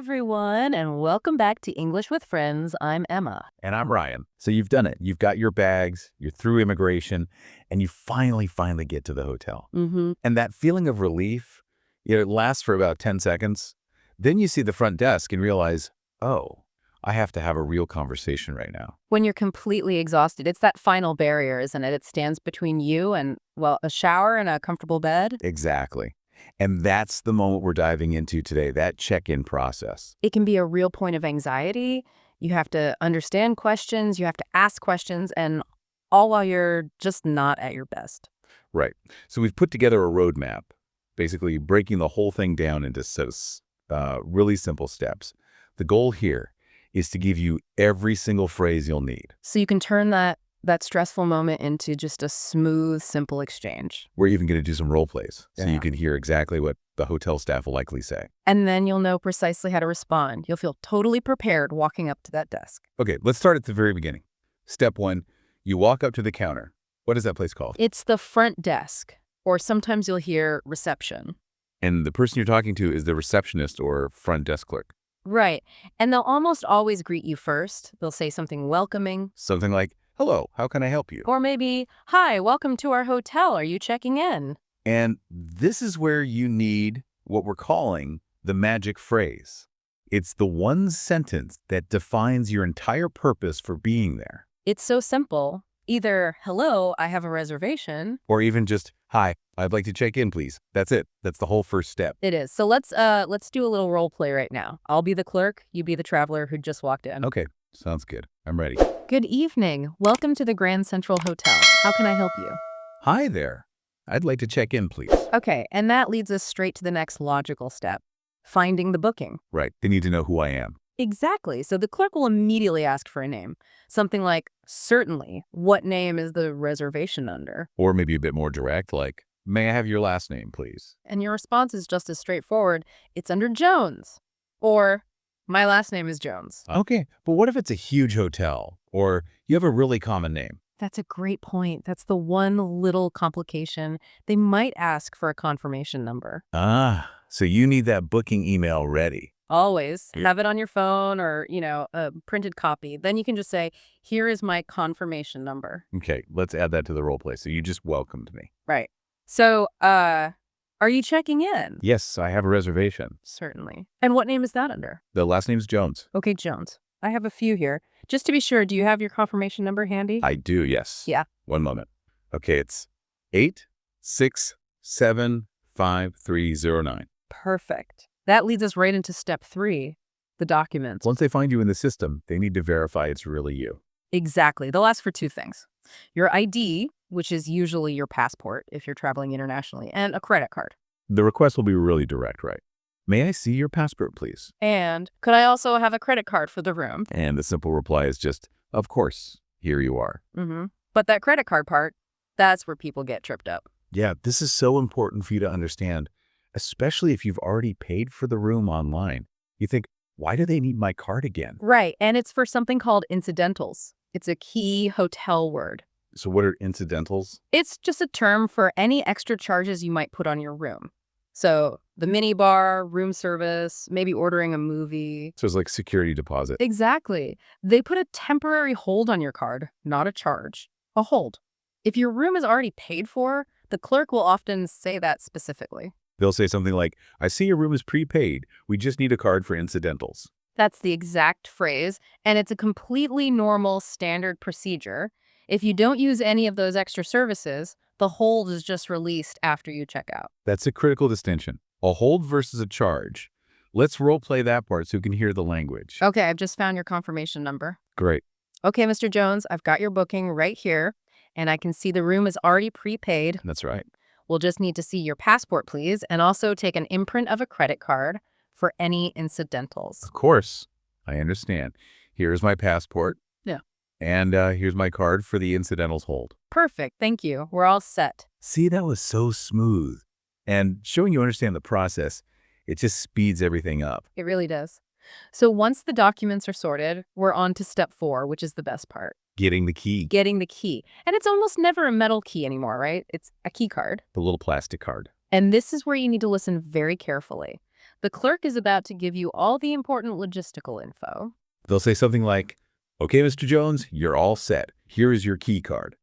everyone, and welcome back to English with Friends. I'm Emma. And I'm Ryan. So you've done it. You've got your bags, you're through immigration, and you finally get to the hotel. Mm-hmm. And that feeling of relief, it lasts for about 10 seconds. Then you see the front desk and realize, oh, I have to have a real conversation right now. When you're completely exhausted, it's that final barrier, isn't it? It stands between you and, well, a shower and a comfortable bed. Exactly. And that's the moment we're diving into today, that check-in process. It can be a real point of anxiety. You have to understand questions, you have to ask questions, and all while you're just not at your best. Right. So we've put together a roadmap, basically breaking the whole thing down into really simple steps. The goal here is to give you every single phrase you'll need. So you can turn that stressful moment into just a smooth, simple exchange. We're even going to do some role plays so Yeah. you can hear exactly what the hotel staff will likely say. And then you'll know precisely how to respond. You'll feel totally prepared walking up to that desk. Okay, let's start at the very beginning. Step 1, you walk up to the counter. What is that place called? It's the front desk, or sometimes you'll hear reception. And the person you're talking to is the receptionist or front desk clerk. Right. And they'll almost always greet you first. They'll say something welcoming. Something like, hello, how can I help you? Or maybe, hi, welcome to our hotel. Are you checking in? And this is where you need what we're calling the magic phrase. It's the one sentence that defines your entire purpose for being there. It's so simple. Either, hello, I have a reservation. Or even just, hi, I'd like to check in, please. That's it. That's the whole first step. It is. So let's do a little role play right now. I'll be the clerk. You be the traveler who just walked in. Okay, sounds good. I'm ready. Good evening. Welcome to the Grand Central Hotel. How can I help you? Hi there. I'd like to check in, please. Okay, and that leads us straight to the next logical step, finding the booking. Right. They need to know who I am. Exactly. So the clerk will immediately ask for a name. Something like, certainly, what name is the reservation under? Or maybe a bit more direct, like, may I have your last name, please? And your response is just as straightforward. It's under Jones. Or, my last name is Jones. Okay, but what if it's a huge hotel or you have a really common name? That's a great point. That's the one little complication. They might ask for a confirmation number. Ah, so you need that booking email ready. Always have it on your phone or, a printed copy. Then you can just say, here is my confirmation number. Okay, let's add that to the role play. So you just welcomed me. Right. So, are you checking in? Yes, I have a reservation. Certainly. And what name is that under? The last name's Jones. Okay, Jones. I have a few here. Just to be sure, do you have your confirmation number handy? I do, yes. Yeah. One moment. Okay, it's 8675309. Perfect. That leads us right into step 3, the documents. Once they find you in the system, they need to verify it's really you. Exactly. They'll ask for 2 things. Your ID, which is usually your passport if you're traveling internationally, and a credit card. The request will be really direct, right? May I see your passport, please? And could I also have a credit card for the room? And the simple reply is just, of course, here you are. Mm-hmm. But that credit card part, that's where people get tripped up. Yeah, this is so important for you to understand, especially if you've already paid for the room online. You think, why do they need my card again? Right. And it's for something called incidentals. It's a key hotel word. So what are incidentals? It's just a term for any extra charges you might put on your room. So the minibar, room service, maybe ordering a movie. So it's like security deposit. Exactly. They put a temporary hold on your card, not a charge. A hold. If your room is already paid for, the clerk will often say that specifically. They'll say something like, I see your room is prepaid. We just need a card for incidentals. That's the exact phrase, and it's a completely normal standard procedure. If you don't use any of those extra services, the hold is just released after you check out. That's a critical distinction. A hold versus a charge. Let's role play that part so you can hear the language. Okay, I've just found your confirmation number. Great. Okay, Mr. Jones, I've got your booking right here, and I can see the room is already prepaid. That's right. We'll just need to see your passport, please, and also take an imprint of a credit card for any incidentals. Of course. I understand. Here's my passport. Yeah. And here's my card for the incidentals hold. Perfect. Thank you. We're all set. See, that was so smooth. And showing you understand the process, it just speeds everything up. It really does. So once the documents are sorted, we're on to step 4, which is the best part. Getting the key. Getting the key. And it's almost never a metal key anymore, right? It's a key card. The little plastic card. And this is where you need to listen very carefully. The clerk is about to give you all the important logistical info. They'll say something like, "Okay, Mr. Jones, you're all set. Here is your key card."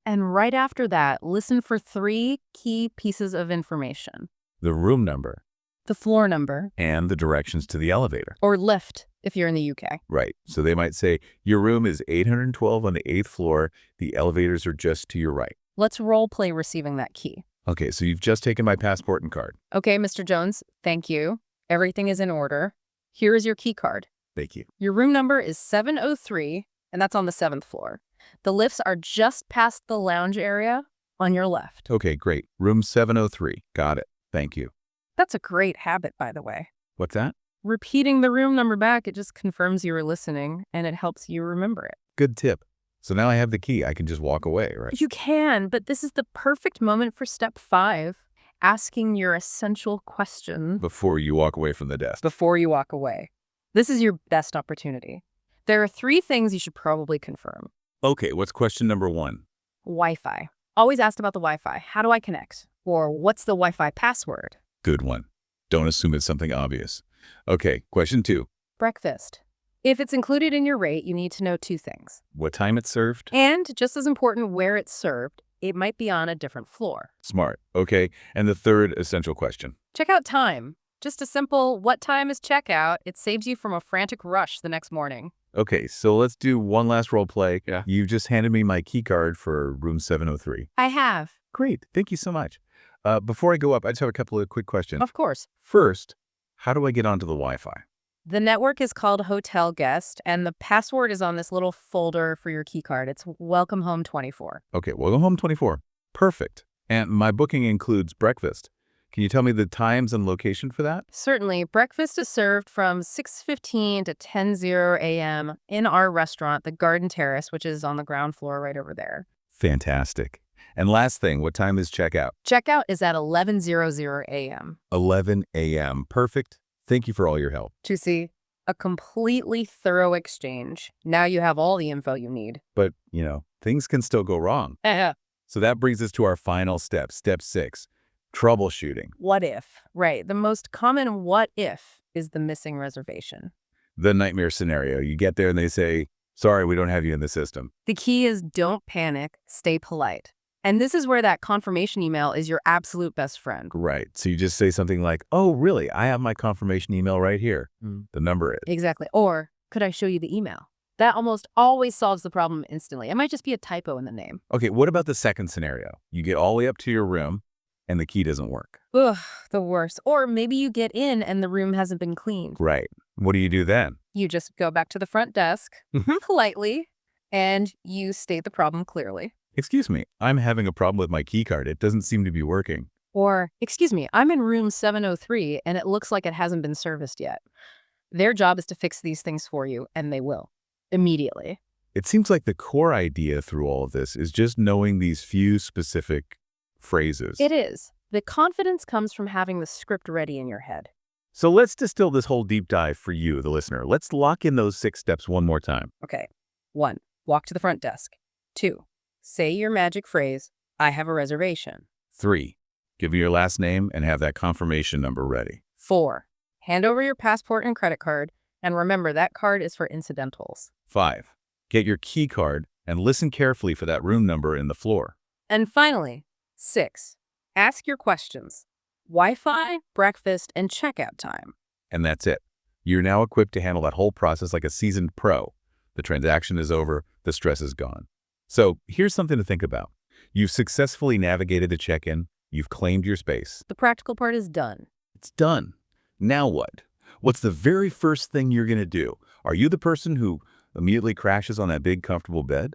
And right after that, listen for 3 key pieces of information. The room number The floor number, and the directions to the elevator. or lift if you're in the UK. Right. So they might say, "Your room is 812 on the 8th floor. The elevators are just to your right." Let's role play receiving that key. Okay, so you've just taken my passport and card. Okay, Mr. Jones, thank you. Everything is in order. Here is your key card. Thank you. Your room number is 703, and that's on the 7th floor. The lifts are just past the lounge area on your left. Okay, great. Room 703. Got it. Thank you. That's a great habit, by the way. What's that? Repeating the room number back, it just confirms you were listening, and it helps you remember it. Good tip. So now I have the key. I can just walk away, right? You can, but this is the perfect moment for step 5, asking your essential question Before you walk away from the desk. before you walk away. This is your best opportunity. There are 3 things you should probably confirm. Okay, what's question number 1? Wi-Fi. Always asked about the Wi-Fi. How do I connect? Or what's the Wi-Fi password? Good one. Don't assume it's something obvious. Okay, question 2. Breakfast. If it's included in your rate, you need to know 2 things. What time it's served? And just as important, where it's served. It might be on a different floor. Smart. Okay, and the third essential question. Checkout time. Just a simple, what time is checkout? It saves you from a frantic rush the next morning. Okay, so let's do one last role play. Yeah. You just handed me my key card for room 703. I have. Great. Thank you so much. Before I go up, I just have a couple of quick questions. Of course. First, how do I get onto the Wi-Fi? The network is called Hotel Guest, and the password is on this little folder for your key card. It's Welcome Home 24. Okay, well, go home 24. Perfect. And my booking includes breakfast. Can you tell me the times and location for that? Certainly, breakfast is served from 6:15 to 10:00 a.m. in our restaurant, the Garden Terrace, which is on the ground floor right over there. Fantastic. And last thing, what time is checkout? Checkout is at 11:00 a.m. 11 a.m. Perfect. Thank you for all your help. To see a completely thorough exchange. Now you have all the info you need. But, things can still go wrong. So that brings us to our final step, step 6, troubleshooting. What if? Right. The most common what if is the missing reservation. The nightmare scenario. You get there and they say, "Sorry, we don't have you in the system." The key is don't panic, stay polite. And this is where that confirmation email is your absolute best friend. Right. So you just say something like, "Oh, really? I have my confirmation email right here." The number is. Exactly. Or could I show you the email? That almost always solves the problem instantly. It might just be a typo in the name. Okay, what about the second scenario? You get all the way up to your room and the key doesn't work. Ugh, the worst. Or maybe you get in and the room hasn't been cleaned. Right. What do you do then? You just go back to the front desk politely and you state the problem clearly. "Excuse me, I'm having a problem with my key card. It doesn't seem to be working." Or, excuse me, I'm in room 703 and it looks like it hasn't been serviced yet. Their job is to fix these things for you, and they will. Immediately. It seems like the core idea through all of this is just knowing these few specific phrases. It is. The confidence comes from having the script ready in your head. So let's distill this whole deep dive for you, the listener. Let's lock in those 6 steps one more time. Okay. 1. Walk to the front desk. 2. Say your magic phrase, I have a reservation. 3. Give me your last name and have that confirmation number ready. 4. Hand over your passport and credit card, and remember that card is for incidentals. 5. Get your key card and listen carefully for that room number in the floor. And finally, 6. Ask your questions. Wi-Fi, breakfast, and checkout time. And that's it. You're now equipped to handle that whole process like a seasoned pro. The transaction is over, the stress is gone. So here's something to think about. You've successfully navigated the check-in, you've claimed your space. The practical part is done. It's done. Now what? What's the very first thing you're going to do? Are you the person who immediately crashes on that big comfortable bed?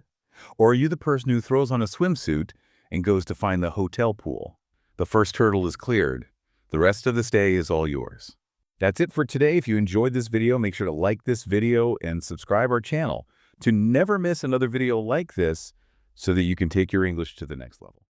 Or are you the person who throws on a swimsuit and goes to find the hotel pool? The first hurdle is cleared. The rest of the stay is all yours. That's it for today. If you enjoyed this video, make sure to like this video and subscribe our channel to never miss another video like this so that you can take your English to the next level.